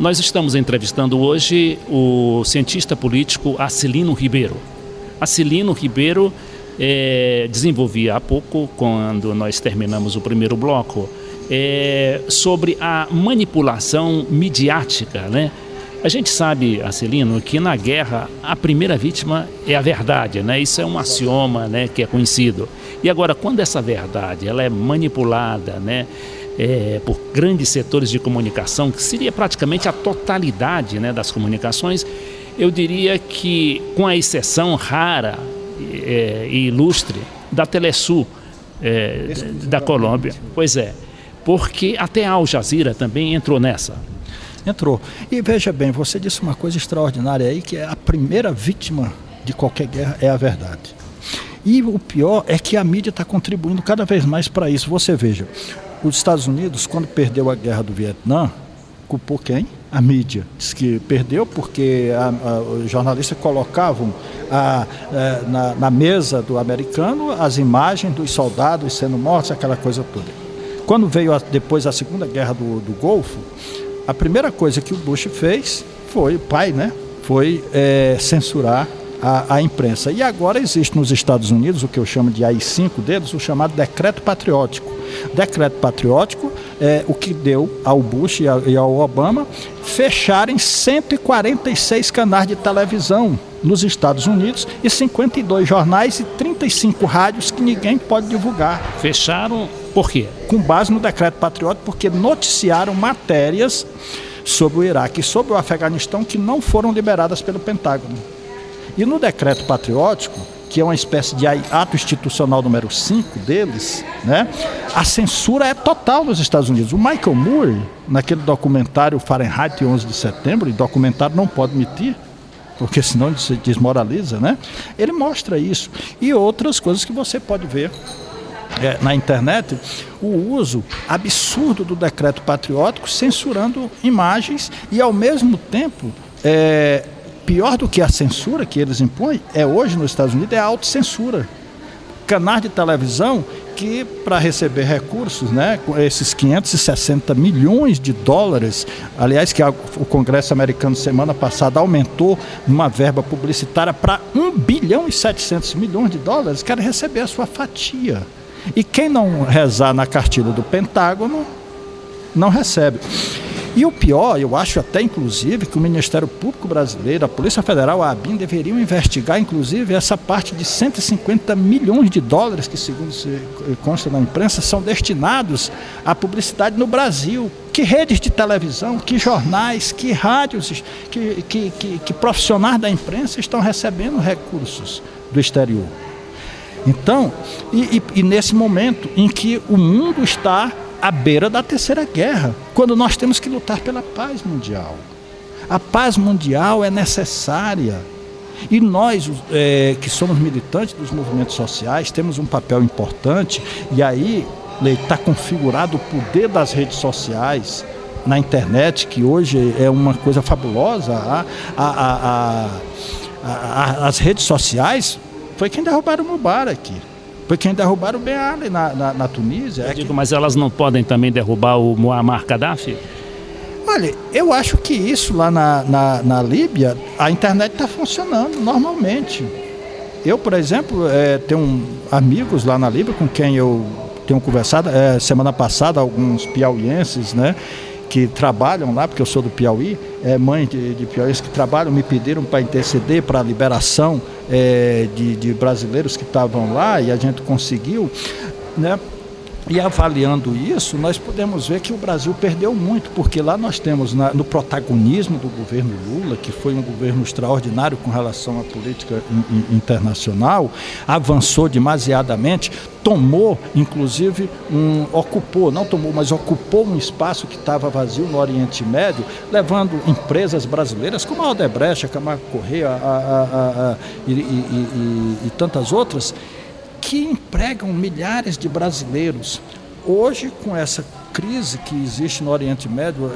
Nós estamos entrevistando hoje o cientista político Acilino Ribeiro. Acilino Ribeiro desenvolvia há pouco, quando nós terminamos o primeiro bloco, sobre a manipulação midiática, né? A gente sabe, Acilino, que na guerra a primeira vítima é a verdade, né? Isso é um axioma, né, que é conhecido. E agora, quando essa verdade ela é manipulada, né, por grandes setores de comunicação, que seria praticamente a totalidade, né, das comunicações, eu diria que, com a exceção rara e ilustre da Telesul, da Colômbia, pois é, porque até a Al Jazeera também entrou nessa. Entrou. E veja bem, você disse uma coisa extraordinária aí, que a primeira vítima de qualquer guerra é a verdade. E o pior é que a mídia está contribuindo cada vez mais para isso. Você veja, os Estados Unidos, quando perdeu a guerra do Vietnã, culpou quem? A mídia. Diz que perdeu porque os jornalistas colocavam na mesa do americano as imagens dos soldados sendo mortos, aquela coisa toda. Quando veio depois a Segunda Guerra do Golfo, a primeira coisa que o Bush fez foi, o pai, né, foi censurar a imprensa. E agora existe nos Estados Unidos o que eu chamo de AI-5 deles, o chamado Decreto Patriótico. Decreto Patriótico é o que deu ao Bush e ao Obama fecharem 146 canais de televisão nos Estados Unidos e 52 jornais e 35 rádios que ninguém pode divulgar. Fecharam por quê? Com base no Decreto Patriótico, porque noticiaram matérias sobre o Iraque e sobre o Afeganistão que não foram liberadas pelo Pentágono. E no Decreto Patriótico, que é uma espécie de ato institucional número 5 deles, né, a censura é total nos Estados Unidos. O Michael Moore, naquele documentário Fahrenheit 11 de setembro, e documentário não pode emitir, porque senão se desmoraliza, né? Ele mostra isso. E outras coisas que você pode ver na internet, o uso absurdo do decreto patriótico censurando imagens e, ao mesmo tempo, pior do que a censura que eles impõem, hoje nos Estados Unidos, é a autocensura. Canais de televisão que, para receber recursos, né, com esses 560 milhões de dólares, aliás, que o Congresso americano semana passada aumentou uma verba publicitária para 1 bilhão e 700 milhões de dólares, querem receber a sua fatia. E quem não rezar na cartilha do Pentágono, não recebe. E o pior, eu acho até inclusive que o Ministério Público Brasileiro, a Polícia Federal, a ABIN, deveriam investigar inclusive essa parte de 150 milhões de dólares que, segundo se consta na imprensa, são destinados à publicidade no Brasil. Que redes de televisão, que jornais, que rádios, que profissionais da imprensa estão recebendo recursos do exterior. Então, e nesse momento em que o mundo está à beira da terceira guerra, quando nós temos que lutar pela paz mundial. A paz mundial é necessária. E nós, que somos militantes dos movimentos sociais, temos um papel importante, e aí está configurado o poder das redes sociais na internet, que hoje é uma coisa fabulosa. As redes sociais foi quem derrubaram o Mubarak. Foi quem derrubaram o Ben Ali na Tunísia. Mas elas não podem também derrubar o Muammar Gaddafi? Olha, eu acho que isso lá na Líbia, a internet está funcionando normalmente. Eu, por exemplo, tenho amigos lá na Líbia com quem eu tenho conversado. Semana passada, alguns piauienses, né, que trabalham lá, porque eu sou do Piauí, mães de piauienses que trabalham, me pediram para interceder para a liberação de brasileiros que estavam lá, e a gente conseguiu, né? E avaliando isso, nós podemos ver que o Brasil perdeu muito, porque lá nós temos no protagonismo do governo Lula, que foi um governo extraordinário com relação à política internacional, avançou demasiadamente, tomou, inclusive, ocupou um espaço que estava vazio no Oriente Médio, levando empresas brasileiras como a Odebrecht, a Camargo Correia e tantas outras, que empregam milhares de brasileiros. Hoje, com essa crise que existe no Oriente Médio,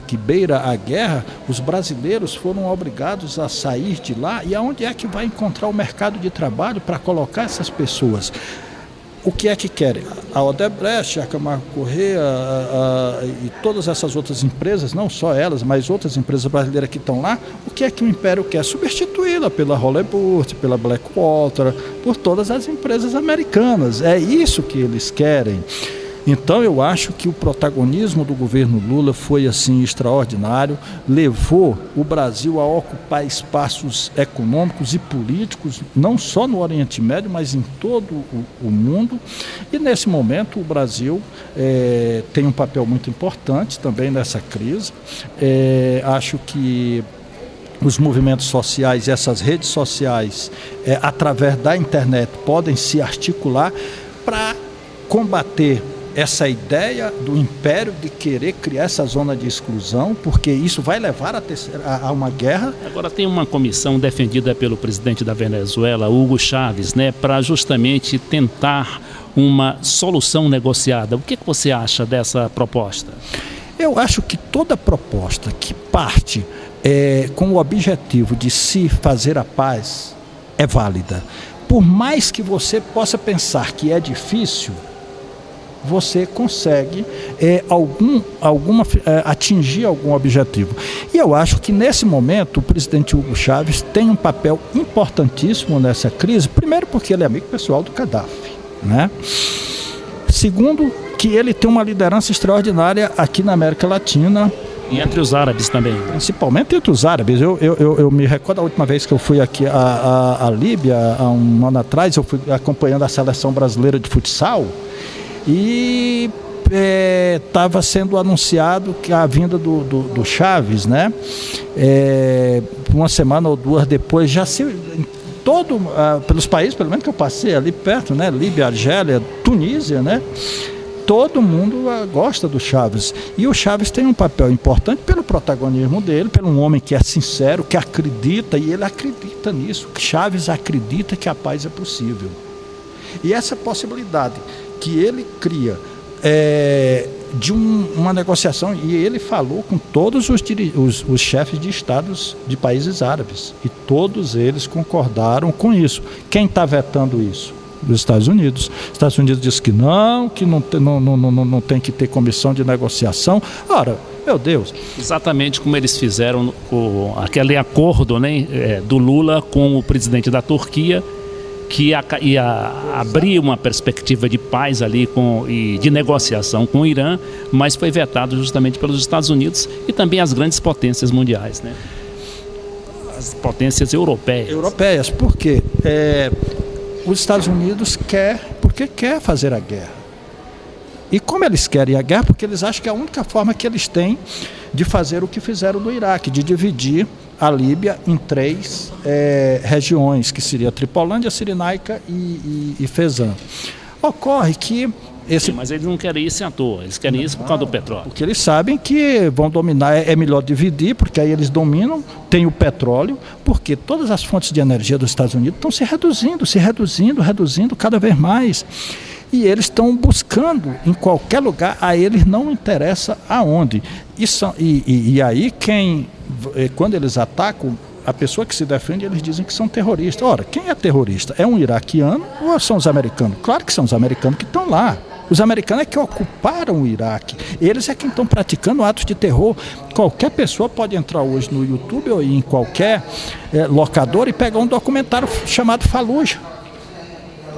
que beira a guerra, os brasileiros foram obrigados a sair de lá, e aonde é que vai encontrar o mercado de trabalho para colocar essas pessoas? o que é que querem? A Odebrecht, a Camargo Corrêa e todas essas outras empresas, não só elas, mas outras empresas brasileiras que estão lá, o que é que o Império quer? Substituí-la pela Halliburton, pela Blackwater, por todas as empresas americanas. É isso que eles querem. Então eu acho que o protagonismo do governo Lula foi assim extraordinário, levou o Brasil a ocupar espaços econômicos e políticos, não só no Oriente Médio, mas em todo o mundo. E nesse momento o Brasil tem um papel muito importante também nessa crise. Acho que os movimentos sociais, essas redes sociais, através da internet, podem se articular para combater essa ideia do Império de querer criar essa zona de exclusão, porque isso vai levar a uma guerra. Agora tem uma comissão defendida pelo presidente da Venezuela, Hugo Chávez, para justamente tentar uma solução negociada. O que você acha dessa proposta? Eu acho que toda proposta que parte com o objetivo de se fazer a paz é válida. Por mais que você possa pensar que é difícil, você consegue atingir algum objetivo. E eu acho que nesse momento o presidente Hugo Chávez tem um papel importantíssimo nessa crise, primeiro porque ele é amigo pessoal do Gaddafi, Segundo, que ele tem uma liderança extraordinária aqui na América Latina. E entre os árabes também. Principalmente entre os árabes. Eu me recordo a última vez que eu fui aqui à Líbia, há um ano atrás, eu fui acompanhando a seleção brasileira de futsal. E estava sendo anunciado que a vinda do Chávez, uma semana ou duas depois, já se pelos países, pelo menos que eu passei ali perto, Líbia, Argélia, Tunísia, todo mundo gosta do Chávez. E o Chávez tem um papel importante pelo protagonismo dele, pelo um homem que é sincero, que acredita, e ele acredita nisso. Chávez acredita que a paz é possível. E essa possibilidade que ele cria de uma negociação, e ele falou com todos os chefes de estados de países árabes, e todos eles concordaram com isso. Quem está vetando isso? Os Estados Unidos. Os Estados Unidos diz que não tem que ter comissão de negociação. Ora, meu Deus. Exatamente como eles fizeram aquele acordo do Lula com o presidente da Turquia, que ia abrir uma perspectiva de paz ali e de negociação com o Irã, mas foi vetado justamente pelos Estados Unidos e também as grandes potências mundiais, as potências europeias. Por quê? Os Estados Unidos quer fazer a guerra. E como eles querem a guerra? Porque eles acham que é a única forma que eles têm de fazer o que fizeram no Iraque, de dividir a Líbia em 3 regiões, que seria Tripolândia, Cirenaica e Fezzan. Ocorre que Sim, mas eles não querem isso à toa, eles querem isso por causa do petróleo. Porque eles sabem que vão dominar, é melhor dividir, porque aí eles dominam, tem o petróleo, porque todas as fontes de energia dos Estados Unidos estão se reduzindo cada vez mais. E eles estão buscando em qualquer lugar, a eles não interessa aonde. E aí quando eles atacam, a pessoa que se defende, eles dizem que são terroristas. Ora, quem é terrorista? É um iraquiano ou são os americanos? Claro que são os americanos que estão lá. Os americanos é que ocuparam o Iraque. Eles é quem estão praticando atos de terror. Qualquer pessoa pode entrar hoje no YouTube ou em qualquer locador e pegar um documentário chamado Fallujah,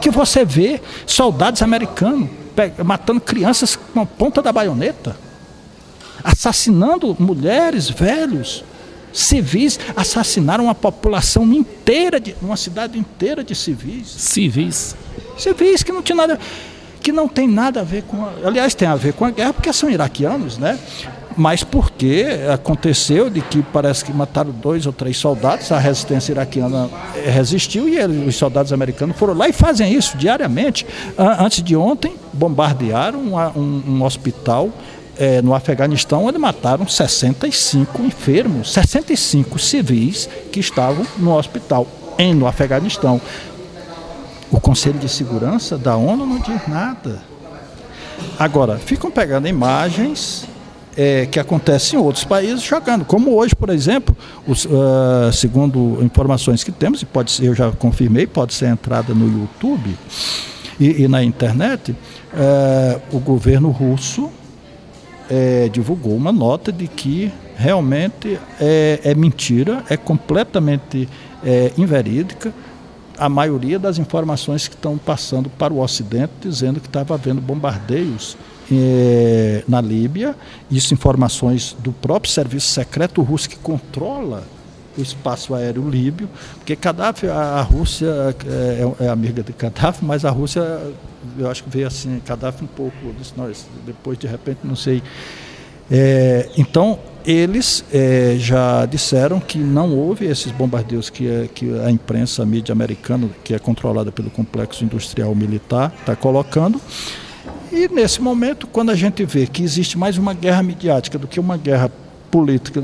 que você vê soldados americanos matando crianças com a ponta da baioneta, assassinando mulheres, velhos, civis. Assassinaram uma população inteira, uma cidade inteira de civis. Civis que não tinha nada, que não tem nada a ver com aliás, tem a ver com a guerra, porque são iraquianos, né? Mas porque aconteceu de que parece que mataram 2 ou 3 soldados, a resistência iraquiana resistiu e os soldados americanos foram lá e fazem isso diariamente. Antes de ontem, bombardearam um hospital no Afeganistão, onde mataram 65 enfermos, 65 civis que estavam no hospital no Afeganistão. O Conselho de Segurança da ONU não diz nada. Agora, ficam pegando imagens que acontecem em outros países jogando, como hoje, por exemplo, segundo informações que temos, e pode ser, eu já confirmei, pode ser entrada no YouTube, e na internet, o governo russo divulgou uma nota de que realmente é mentira, é completamente inverídica a maioria das informações que estão passando para o Ocidente, dizendo que estava havendo bombardeios na Líbia. Isso, informações do próprio serviço secreto russo, que controla o espaço aéreo líbio, porque Gaddafi, a Rússia é amiga de Gaddafi, mas a Rússia, eu acho que veio assim, Gaddafi um pouco, depois de repente, não sei. Então, eles já disseram que não houve esses bombardeios que a imprensa, a mídia americana, que é controlada pelo complexo industrial militar, está colocando. E nesse momento, quando a gente vê que existe mais uma guerra midiática do que uma guerra política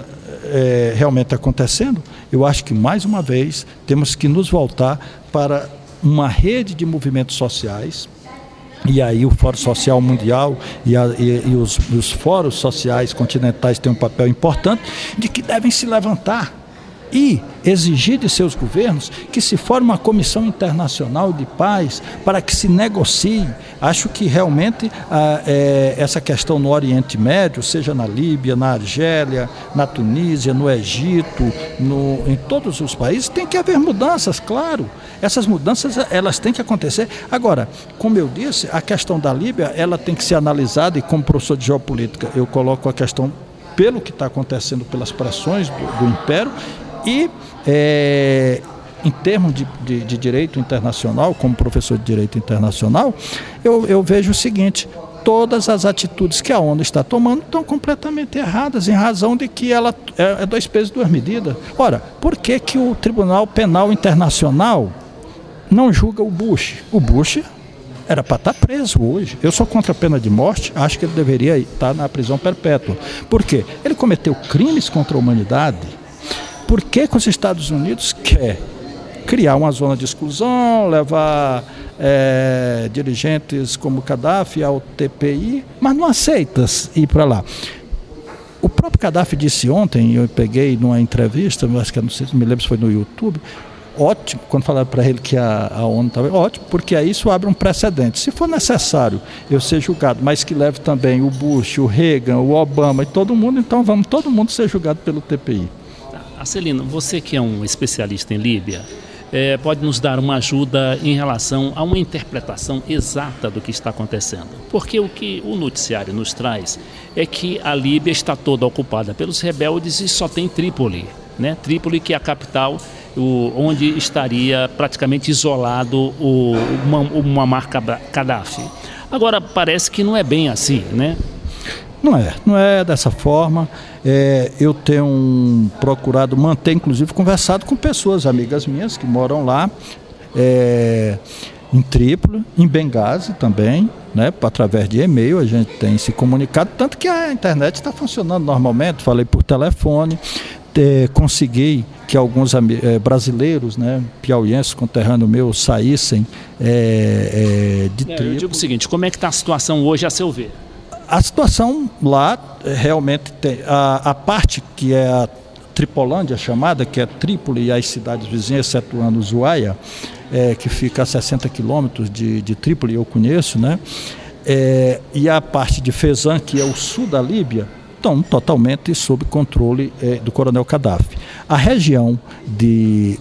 realmente acontecendo, eu acho que mais uma vez temos que nos voltar para uma rede de movimentos sociais. E aí o Fórum Social Mundial e os fóruns sociais continentais têm um papel importante, de que devem se levantar e exigir de seus governos que se forme uma comissão internacional de paz para que se negocie. Acho que realmente essa questão no Oriente Médio, seja na Líbia, na Argélia, na Tunísia, no Egito, em todos os países, tem que haver mudanças, claro. Essas mudanças, elas têm que acontecer. Agora, como eu disse, a questão da Líbia, ela tem que ser analisada, e como professor de geopolítica, eu coloco a questão pelo que está acontecendo, pelas pressões do Império, e em termos de direito internacional, como professor de direito internacional, eu vejo o seguinte: todas as atitudes que a ONU está tomando estão completamente erradas, em razão de que ela é 2 pesos e 2 medidas. Ora, por que o Tribunal Penal Internacional não julga o Bush? O Bush era para estar preso hoje. Eu sou contra a pena de morte, acho que ele deveria estar na prisão perpétua. Por quê? Ele cometeu crimes contra a humanidade. Por que os Estados Unidos quer criar uma zona de exclusão, levar dirigentes como Gaddafi ao TPI, mas não aceita ir para lá? O próprio Gaddafi disse ontem, eu peguei numa entrevista, acho que não sei, me lembro se foi no YouTube, ótimo, quando falaram para ele que a ONU estava ótimo, porque aí isso abre um precedente. Se for necessário eu ser julgado, mas que leve também o Bush, o Reagan, o Obama e todo mundo, então vamos todo mundo ser julgado pelo TPI. Arcelino, você que é um especialista em Líbia, pode nos dar uma ajuda em relação a uma interpretação exata do que está acontecendo. Porque o que o noticiário nos traz é que a Líbia está toda ocupada pelos rebeldes e só tem Trípoli, né? Trípoli, que é a capital, onde estaria praticamente isolado o Muammar Gaddafi. Agora, parece que não é bem assim, né? Não é dessa forma. Eu tenho procurado manter, inclusive conversado com pessoas, amigas minhas, que moram lá, em Trípoli, em Benghazi também, né? Através de e-mail a gente tem se comunicado, tanto que a internet está funcionando normalmente. Falei por telefone, consegui que alguns brasileiros, né, piauienses, conterrâneos meus, saíssem de Trípoli. Eu digo o seguinte: como é que está a situação hoje, a seu ver? A situação lá realmente tem a parte que é a Tripolândia chamada, que é Trípoli e as cidades vizinhas, excetuando Ushuaia, que fica a 60 quilômetros de Trípoli, eu conheço, né? E a parte de Fezzan, que é o sul da Líbia, estão totalmente sob controle do coronel Gaddafi. A região de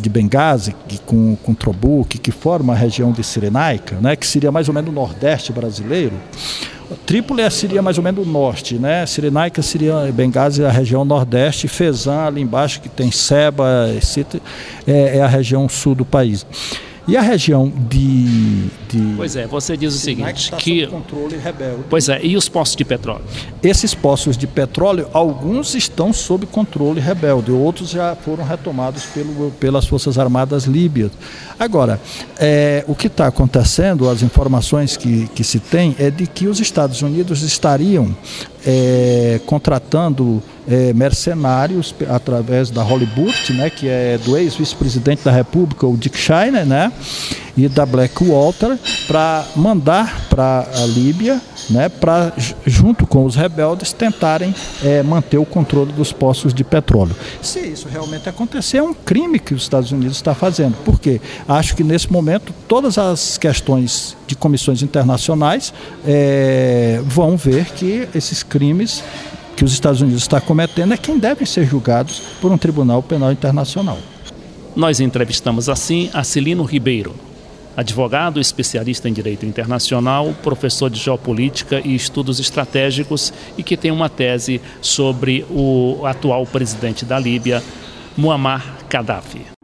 Benghazi, com Tobruk, que forma a região de Cirenaica, né, que seria mais ou menos o nordeste brasileiro. Trípoli seria mais ou menos o norte, né? Cirenaica seria, Benghazi, a região nordeste, Fezzan ali embaixo, que tem Seba, é a região sul do país. E a região Pois é, você diz o seguinte, que sob controle rebelde. Pois é, e os poços de petróleo? Esses poços de petróleo, alguns estão sob controle rebelde, outros já foram retomados pelas Forças Armadas líbias. Agora, o que está acontecendo, as informações que se tem, é de que os Estados Unidos estariam contratando mercenários através da Hollywood, né, que é do ex-vice-presidente da República, o Dick Cheney, né? e da Blackwater para mandar para a Líbia, né, para, junto com os rebeldes, tentarem manter o controle dos poços de petróleo. Se isso realmente acontecer, é um crime que os Estados Unidos está fazendo. Por quê? Acho que nesse momento todas as questões de comissões internacionais vão ver que esses crimes que os Estados Unidos estão cometendo é quem devem ser julgados por um tribunal penal internacional. Nós entrevistamos assim Acilino Ribeiro, advogado, especialista em direito internacional, professor de geopolítica e estudos estratégicos e que tem uma tese sobre o atual presidente da Líbia, Muammar Gaddafi.